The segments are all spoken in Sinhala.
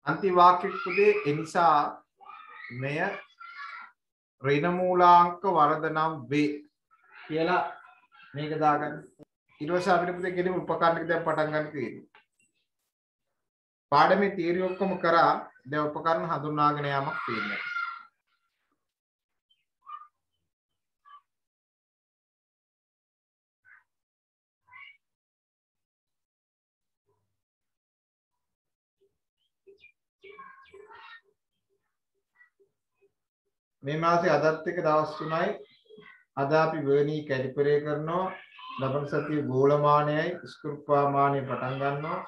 අන්තිවාක්‍යෙක පුතේ ඒ නිසා මෙය ඍණ මූලාංක වර්ධ නම් වේ කියලා මේක දාගන්න. ඊට පස්සේ අපිට පුතේ කෙනෙක් උපකරණයක දැන් පටන් ගන්න තියෙනවා. පාඩමේ තියරි ඔක්කොම කරා දැන් උපකරණ හඳුනාගෙන යාමක් තියෙනවා. මේ මාසේ අදත් එක දවස් 3යි. අද අපි වර්ණී කැලිපරේ කරනවා. ලබන සතියේ ගෝලමානයයි ස්කෘප්වාමානය පටන් ගන්නවා.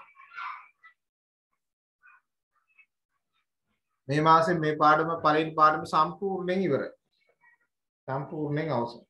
මේ මාසේ මේ පාඩම පළවෙනි පාඩම සම්පූර්ණයෙන් ඉවරයි. සම්පූර්ණයෙන් අවසන්.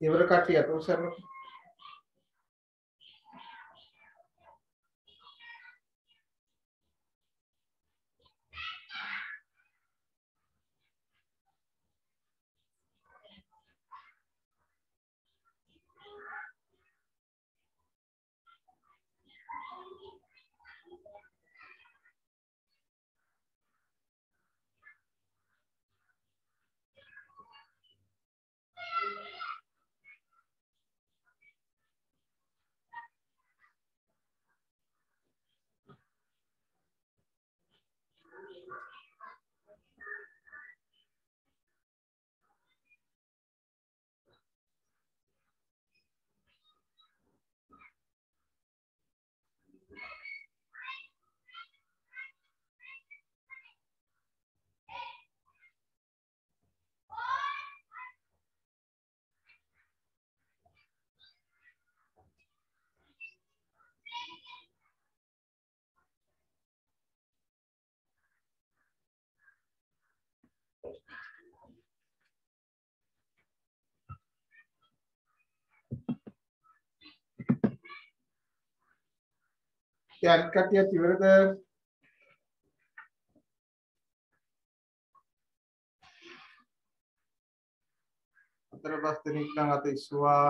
ඉවර කට්ටිය අතෝසරන අනිත් කටියත් ඉවරද? අතර පස් දෙනෙක් නම් අත ඉස්සුවා.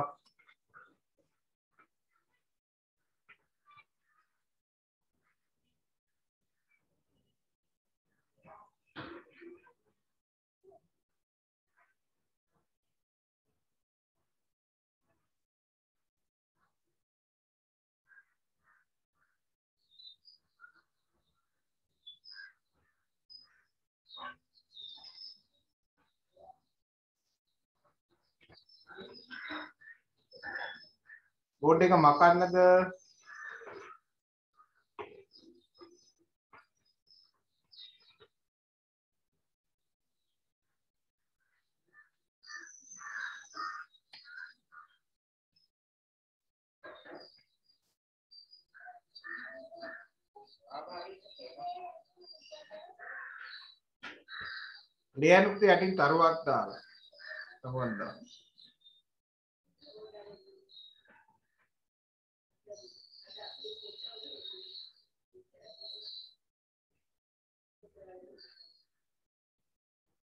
බෝඩ් එක මකන්නද? ලියනුත් යටින් තරුවක් දාලා. කොහොමද?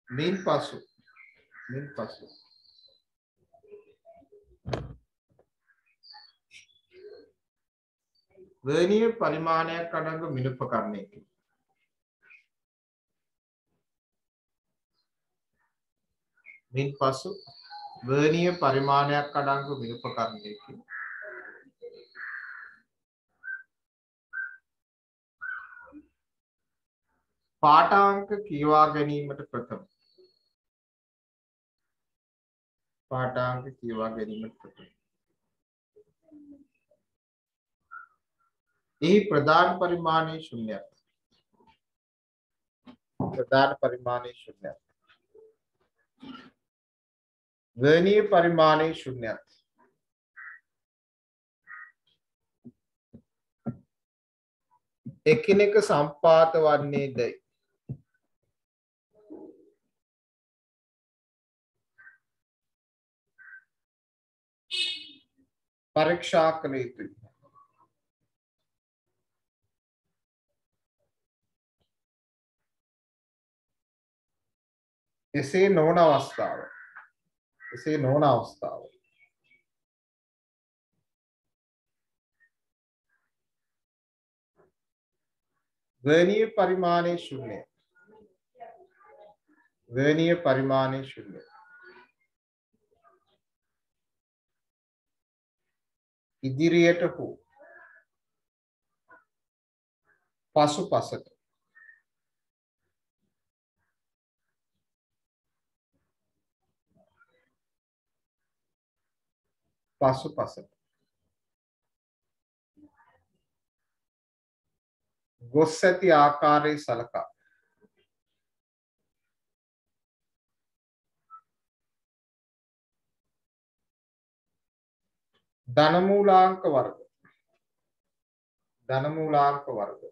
මින් පසු වර්ණීය පරිමාණයක් අඩංගු මිනුපකරණයකි. මින් පසු වර්ණීය පරිමාණයක් අඩංගු මිනුපකරණයකි. පාඨාංක කියවා ගැනීමට ප්‍රථම එහි ප්‍රධාන පරිමාණය ශුන්‍යයි. වර්ණීය පරිමාණය ශුන්‍යයි. එකිනෙක සම්පාත වන්නේදයි. පරීක්ෂා කළ යුතුයි. එසේ නොවන අවස්ථාව වර්ණීය පරිමාණය ශුන්‍යයි. ඉදිරියට හෝ පසුපසට ගොස් ඇති ආකාරයේ සලකා ධනමූලාංක වර්ග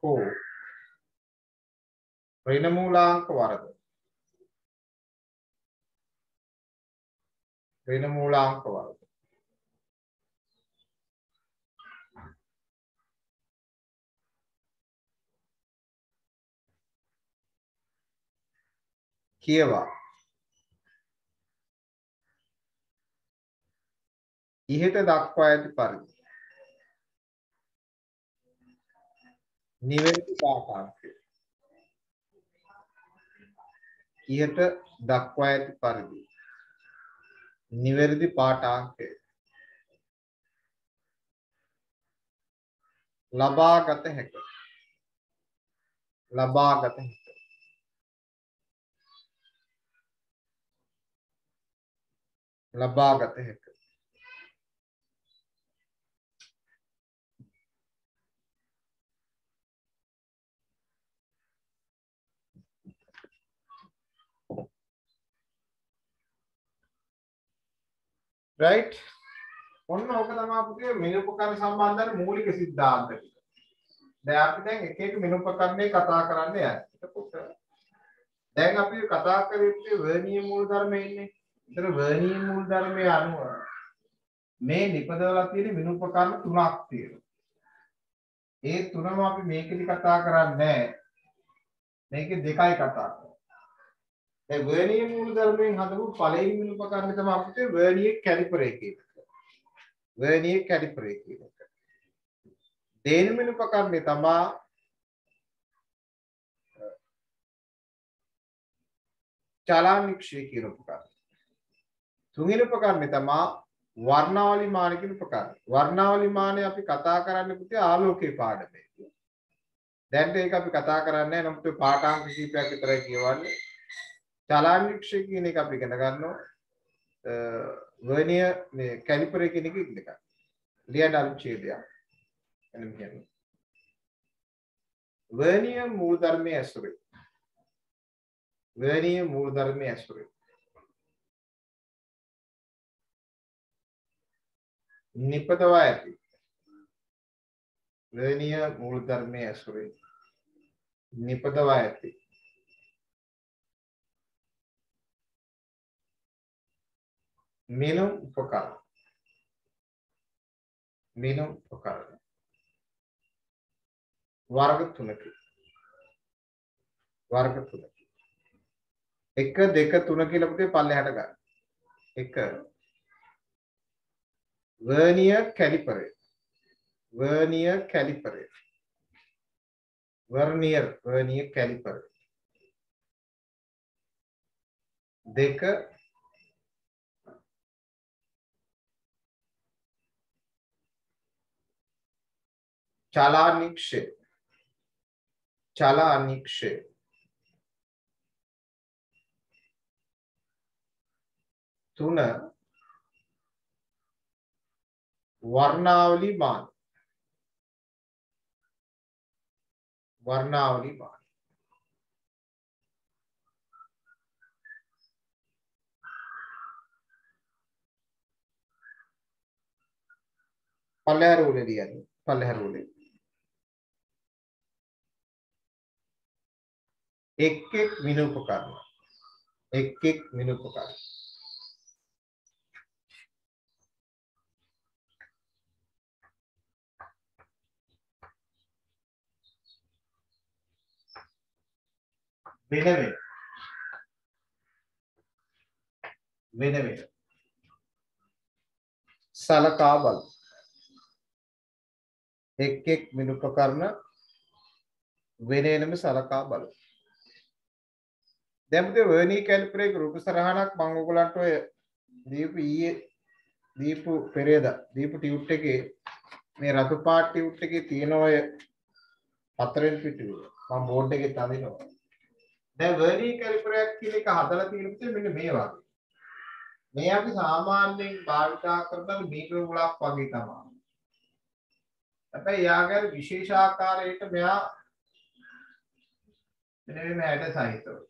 හෝ ඍණමූලාංක වර්ග කියවා ඉහත දක්වා ඇති පරිදි නිවැරදි පාඨාංකය ලබාගත හැක. right? ඔන්න ඕක තමයි අපේ මිනුපකරණ සම්බන්ධන මූලික સિદ્ધාන්ත ටික. දැන් අපි දැන් එක එක මිනුපකරණේ කතා කරන්න යන්නේ. එතකොට දැන් අපි කතා කරන්නේ වර්ණීය මූලධර්මයේ ඉන්නේ. ඒතර වර්ණීය මූලධර්මයේ අනුව මේ නිපදවලා තියෙන විනුපකරණ තුනක් තියෙනවා. ඒ තුනම අපි මේකෙදි කතා කරන්නේ නැහැ. මේකේ දෙකයි කතා කරන්නේ. දැන් වර්ණීය මූලධර්මයෙන් හදපු පළවෙනි විනුපකරණ තමයි අපිට වර්ණීය කැලිපර් එකේ. වර්ණීය කැලිපර් එකේ. දෙවෙනි විනුපකරණේ තමයි චලානික්ෂය කියන උපකරණය. තුන්වෙනි උපකරණය තමයි වර්ණාවලි මාන කියන උපකරණය. වර්ණාවලි මානය අපි කතා කරන්නේ පුතේ ආලෝකයේ පාඩමේ. දැන් ඒක අපි කතා කරන්නේ නැහැ. නමුත් පාඨාංක කිහිපයක් විතරයි කියවන්නේ. චලානික්ෂය කියන එක අපි ඉගෙන ගන්නවා. වර්ණීය මේ කැලිපර් කියන එක ඉගෙන ගන්න. ලියන අනුච්ඡේදයක්. එනම් කියන්නේ වර්ණීය මූලධර්මයේ ඇසුරේ වර්ණීය මූලධර්මයේ ඇසුරේ නිපදවා ඇති වර්ණීය මූලධර්මයේ ඇසුරේ නිපදවා ඇති මිනුම් උපකරණ වර්ග තුනකි 1 2 3 කියලා පුතේ පල්ලෙහාට ගන්න. 1 වර්නියර් කැලිපරේ වර්නියර් කැලිපරේ 2 චලානික්ෂය 3 වර්ණාවලි මාන පල්ලෙහාට උනේ කියන්නේ පල්ලෙහාට උනේ එක් විනුපකරණ වෙන සලකා බල එක් විනුපකරණ වෙනම සලකා බල. දැන් පුතේ වර්ණීය කැලිපර් එක රූප සරහනක් මම ඔයගලන්ට ඔය දීපු පෙරේදා දීපු ටියුට් එකේ මේ රතු පාට ටියුට් එකේ තියෙන ඔය හතරෙන් පිටුව මම බෝඩ් එකේ තදිනවා. දැන් වර්ණීය කැලිපරයක් කියන එක හදලා තියෙන පුතේ මෙන්න මේ වගේ. මේ අපි සාමාන්‍යයෙන් භාවිතා කරන මීටර මුලක් වගේ තමයි. හැබැයි යාගේ විශේෂාකාරයට මෙයා මෙන්න මේ හැඩ සහිතව.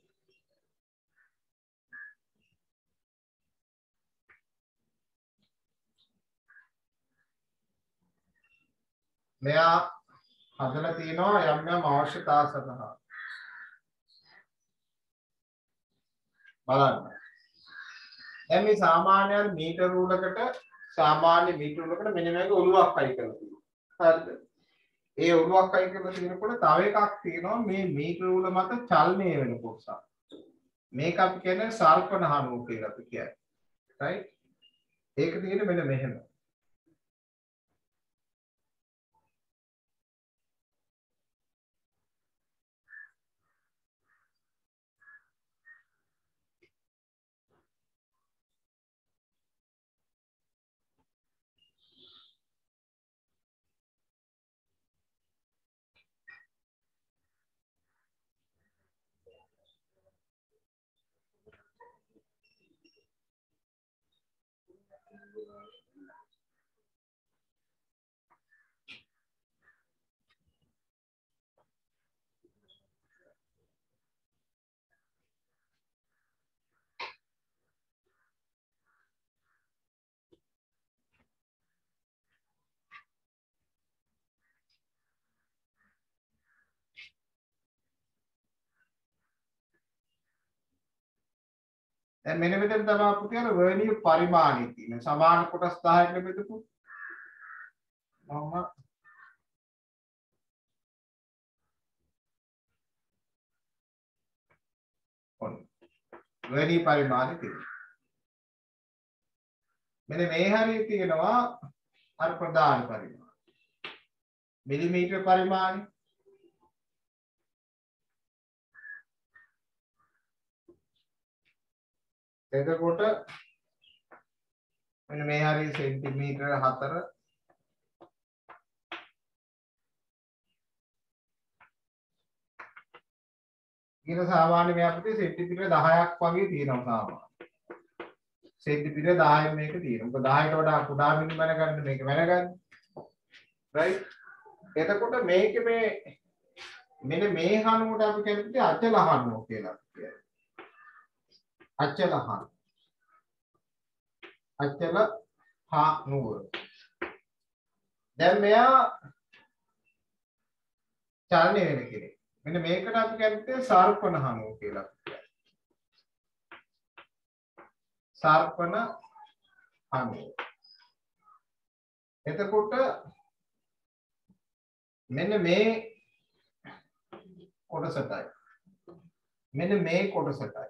මෙයා හදලා තියෙනවා යම් අවශ්‍යතා සඳහා. බලන්න. දැන් මේ සාමාන්‍යයෙන් මීටර රූලකට මෙන්න මේක ඔලුවක් අයි කරලා තියෙනවා. හරිද? ඒ ඔලුවක් අයි කරලා තියෙනකොට තව එකක් තියෙනවා මේ මීටර රූල මත චලනය වෙන කොටසක්. මේක අපි කියන්නේ සල්පනහනුව කියලා අපි කියන්නේ. right? ඒක තියෙන්නේ මෙන්න මෙහෙම. දැන් මෙන්න මෙතන තමයි අපිට කියන වර්ණීය පරිමාණය තියෙන සමාන කොටස් 10කට බෙදපු මම ඔන්න වර්ණීය පරිමාණය තියෙනවා. මෙන්න මේ හරිය තියෙනවා අර ප්‍රධාන පරිමාණය. මිලිමීටර පරිමාණය. එතකොට මෙන්න මේ හරිය සෙන්ටිමීටර 4 ඊට සාමාන්‍ය මේ අපිට සෙන්ටිමීටර 10ක් වගේ තියෙනවා සාමාන්‍ය. සෙන්ටිමීටර 10න් මේක තියෙනවා. මොකද 10ට වඩා කුඩා මිනිම ගන්න මේක වැඩගන්න. right? එතකොට මේක මේ මෙන්න මේ හනුවට අපි කියන්නේ අචල හනුව කියලා කියනවා. අචල හනුව. අචල හනුව. දැන් මෙයා චලනය වෙන කෙනෙක්. මෙන්න මේකට අපි කියන්නේ සර්පණ හනුව කියලා කියනවා. සර්පණ හනුව. එතකොට මෙන්න මේ කොටසටයි මෙන්න මේ කොටසටයි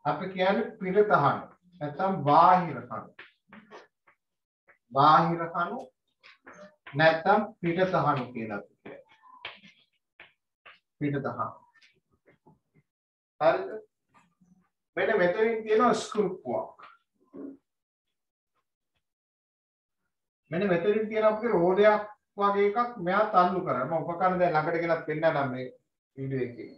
අපි කියන්නේ පිටත හනු නැත්නම් බාහිර හනු. බාහිර හනු නැත්නම් පිටත හනු කියලා අපි කියනවා. පිටත හනු. හරිද? මෙන්න මෙතනින් තියෙනවා ස්ක්‍රූප්වක්. මෙන්න මෙතනින් තියෙන අපේ රෝදයක් වගේ එකක් මෙයා තල්ලු කරා. මම උපකරණ දැන් ළඟට ගෙනත් පෙන්නන්නම් මේ වීඩියෝ එකේ.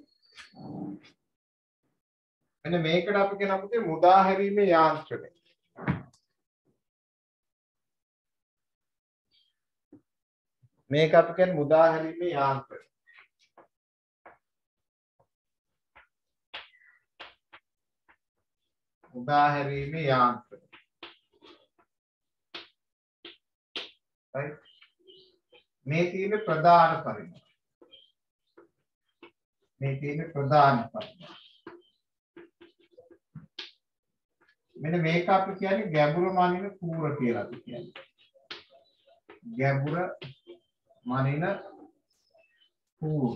මෙන්න මේකට අපි කියන අපේ මුදා හැරීමේ යාන්ත්‍රණය. මේක අපි කියන්නේ මුදා හැරීමේ යාන්ත්‍රණය. මුදා හැරීමේ යාන්ත්‍රණය. right? මේ තියෙන ප්‍රධාන පරිමාණ. මේ තියෙන ප්‍රධාන පරිමාණ. මෙන්න මේක අපි කියන්නේ ගැඹුර මනින කූර කියලා අපි කියන්නේ. ගැඹුර මනින කූර.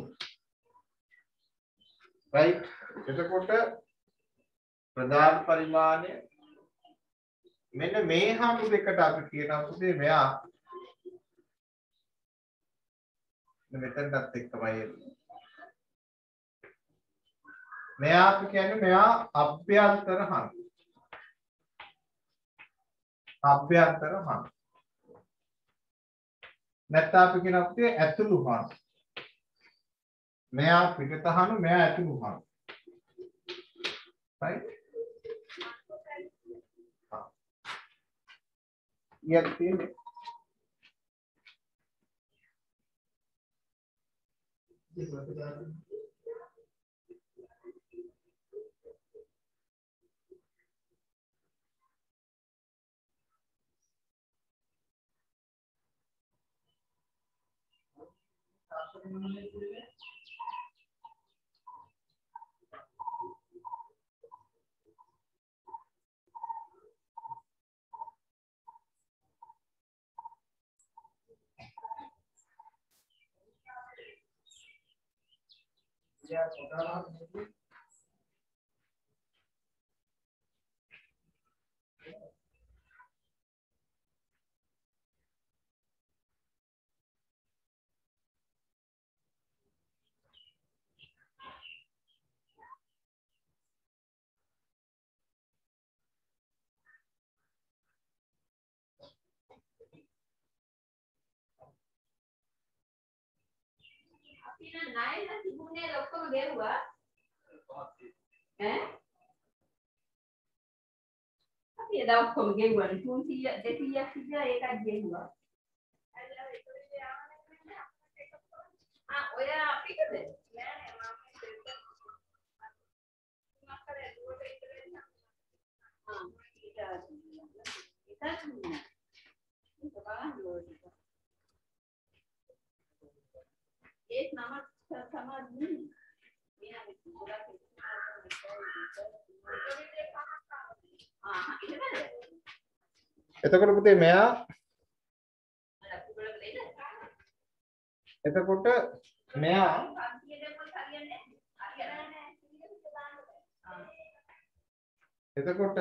right? එතකොට ප්‍රධාන පරිමාණය මෙන්න මේ හමු දෙකට අපි කියනවා පුතේ මෙයා මෙතනටත් එක්කමයි එන්නේ. මෙයා අපි කියන්නේ මෙයා අභ්‍යන්තර හං. අභ්‍යන්තර හං. නැත්නම් අපි කියන අපේ ඇතුළු හං. මෙයා පිටත හං, මෙයා ඇතුළු හං. right? ඊට තියෙන්නේ Pina naik nanti bunyi lokal geruwa. Tapi ada lokal geruwa. Kunci ya, jadi ya saja ya geruwa. Ah, oh ya, apa itu deh? एक नमक समझ नहीं मेरा पूरा එතකොට පුතේ මෙයා එතකොට මෙයා එතකොට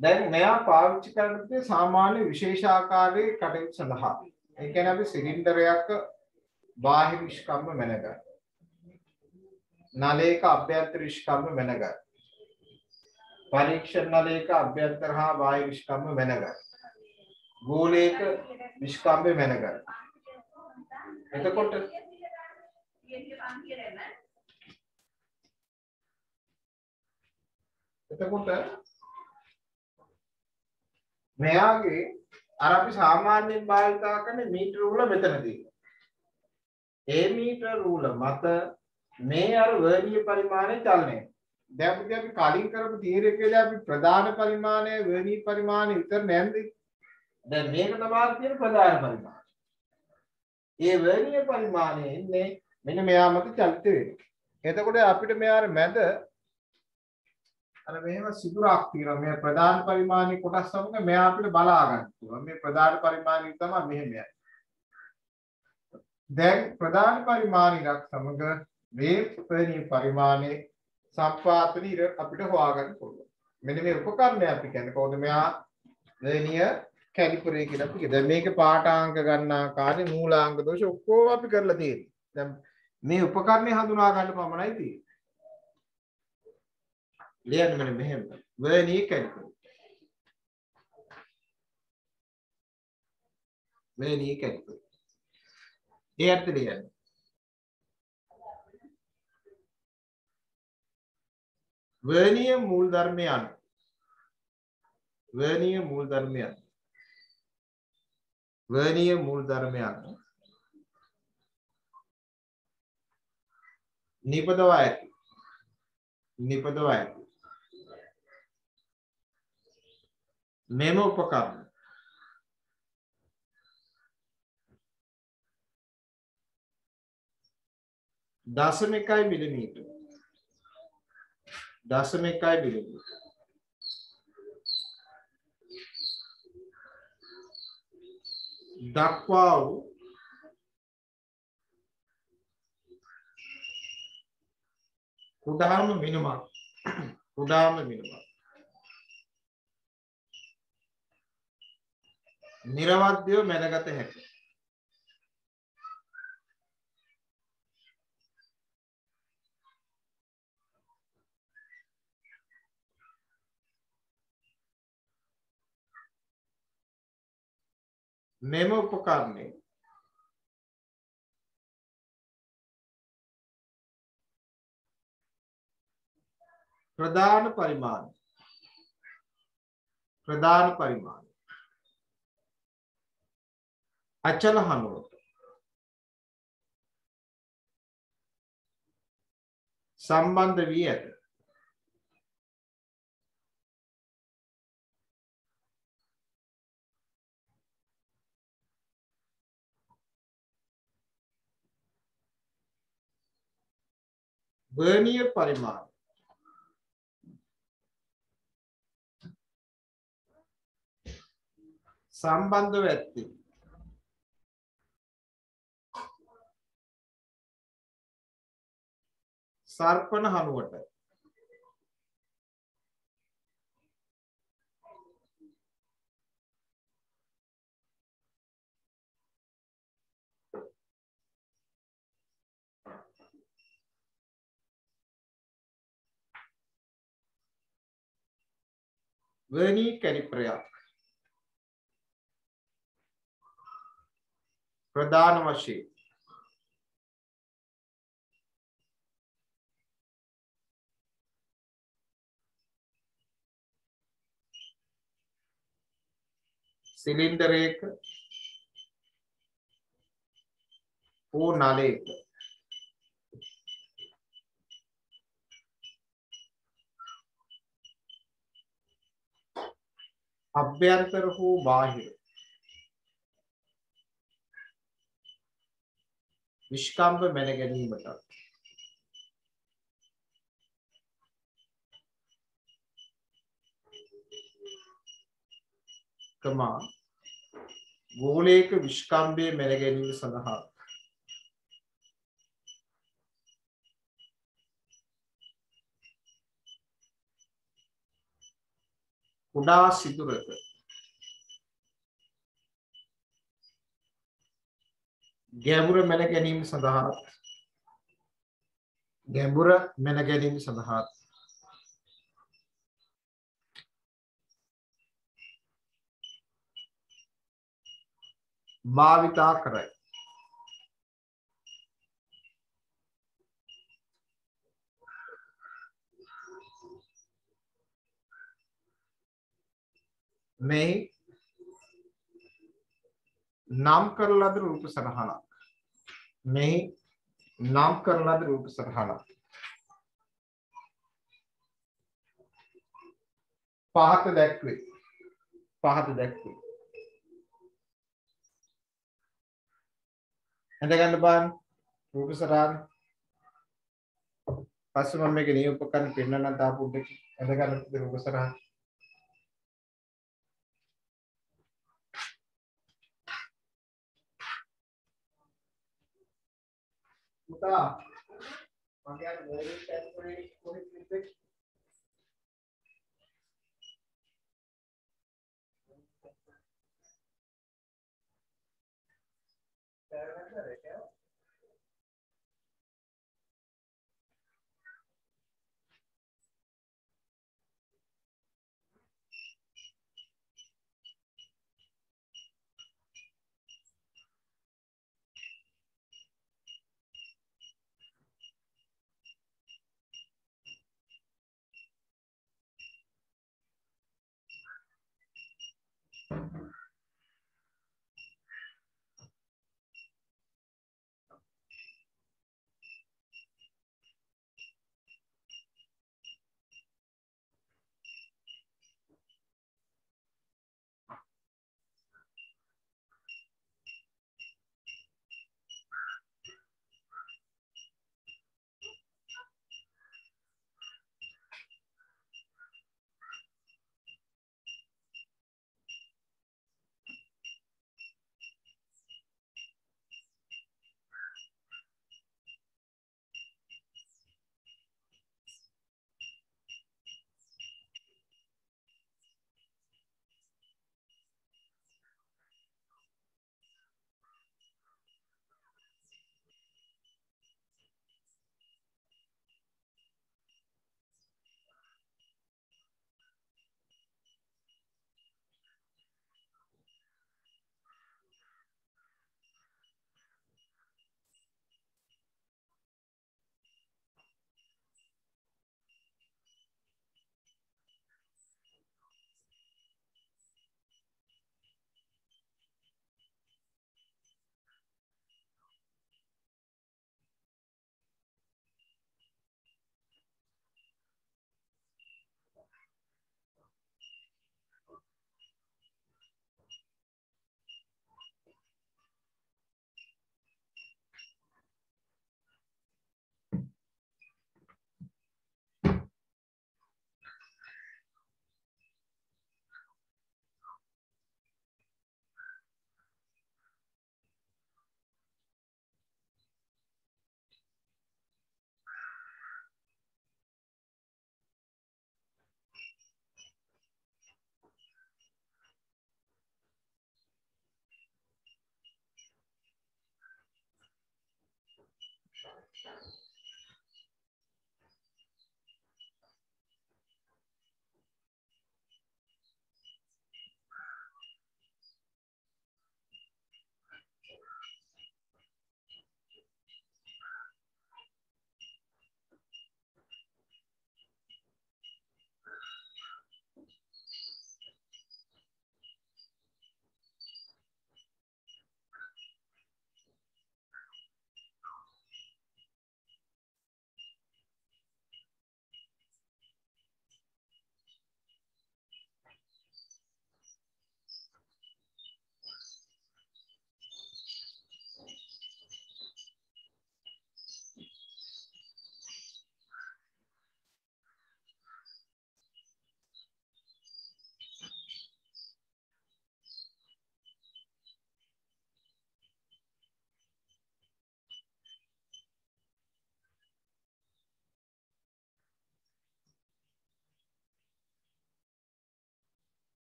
දැන් මෙයා පාවිච්චි කරන්නේ සාමාන්‍ය විශේෂාකාරයේ කටයුතු සඳහා. ඒ කියන්නේ අපි සිලින්ඩරයක බාහිර ඉස්කම්ම මැනගන්න. නලයක අභ්‍යන්තර ඉස්කම්ම මැනගන්න. පරීක්ෂණ නලයක අභ්‍යන්තර හා බාහිර ඉස්කම්ම මැනගන්න. ගෝලයක ඉස්කම්ම මැනගන්න. එතකොට මෙයාගේ අර අපි සාමාන්‍යයෙන් භාවිතා කරන මීටර රූල මෙතන තියෙනවා. ඒ මීටර රූල මත මේ අර වර්ණීය පරිමාණය චලනය. දැන් අපි කලින් කරපු තීරය කියලා අපි ප්‍රධාන පරිමාණය වර්ණීය පරිමාණය විතර නැන්දේ. දැන් මේක තමයි තියෙන ප්‍රධාන පරිමාණය. ඒ වර්ණීය පරිමාණය ඉන්නේ මෙන්න මෙයා මත චලිත වෙනවා. එතකොට අපිට මෙයාර මැද අර මෙහෙම සිදුරක් තියෙනවා. මේ ප්‍රධාන පරිමාණයේ කොටස් සමග මෙයා අපිට බලා ගන්න පුළුවන්. මේ ප්‍රධාන පරිමාණය තමයි මෙහෙම යන්නේ. දැන් ප්‍රධාන පරිමාණයක් සමග මේ වර්ණීය පරිමාණයේ සම්පාතන ඉර අපිට හොයාගන්න පුළුවන්. මෙන්න මේ උපකරණය අපි කියන්නේ කොහොමද මෙයා වර්ණීය කැලිපරේ කියලා අපි කියනවා. දැන් මේක පාඨාංක ගන්න ආකාරයේ මූලාංක දෝෂ ඔක්කොම අපි කරලා තියෙනවා. දැන් මේ උපකරණය හඳුනා ගන්න පමණයි තියෙන්නේ. ලියන්න මෙන්න මෙහෙම. වර්ණීය කැලිපරේ. වර්ණීය කැලිපරේ. ඒ අර්ථ ලියන්න. වර්ණීය මූල ධර්මයන්. වර්ණීය මූල ධර්මයන්. වර්ණීය මූල ධර්මයන් නිපදවා ඇති. නිපදවා ඇති. මෙම උපකරණ දශම 1 මිලිමීටර. දශම 1 මිලිමීටර. දක්වා වූ කුඩාම මිනුමක්. කුඩාම මිනුමක්. නිර්වද්‍යව මැනගත හැකියි. මෙම උපකරණය ප්‍රධාන පරිමාණ අචල හනුවට සම්බන්ධ වී ඇත. වර්ණීය පරිමාණ සම්බන්ධව ඇත්තේ සර්පණ හනුවට වර්ණීය කැලිපරයක් ප්‍රධාන වශයෙන් සිලින්ඩරයක හෝ නලයක අභ්‍යන්තර හෝ බාහිර විස්කම්භ මැන ගැනීමට කමා ගෝලයක විශ්කම්භය මැන ගැනීම සඳහා කුඩා සිදුරක ගැඹුර මැන ගැනීම සඳහා භාවිතා කරයි. මේ නම් කරන ලද රූප සටහනක්. පහත දැක්වේ. එඳ ගන්න බලන්න රූප සටහන. පස්සේ මම මේක නිය උපකරණ පෙන්නන්න තාපු දෙක එඳ ගන්න රූප සටහන. පුතා මගේ අර මොඩල් ටැප් කරේ කොහෙද ඉන්නේ?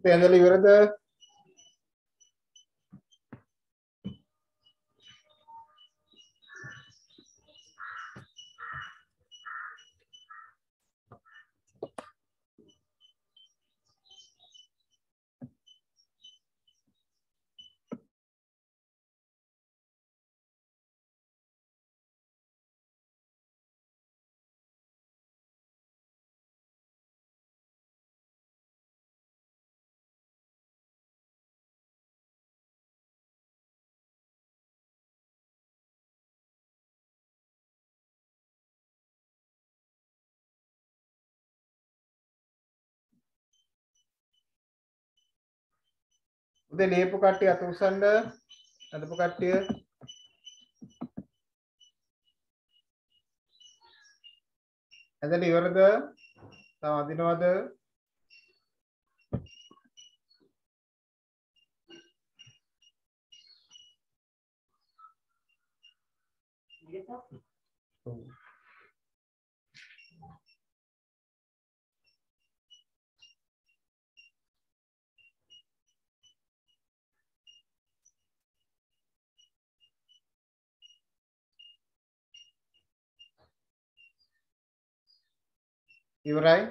ඇඳලා ඉවරද? උදේ ලියපු කට්ටිය අත උස්සන්න. අදපු කට්ටිය ඇඳලා ඉවරද? තව අදිනවද? ඉවරයි.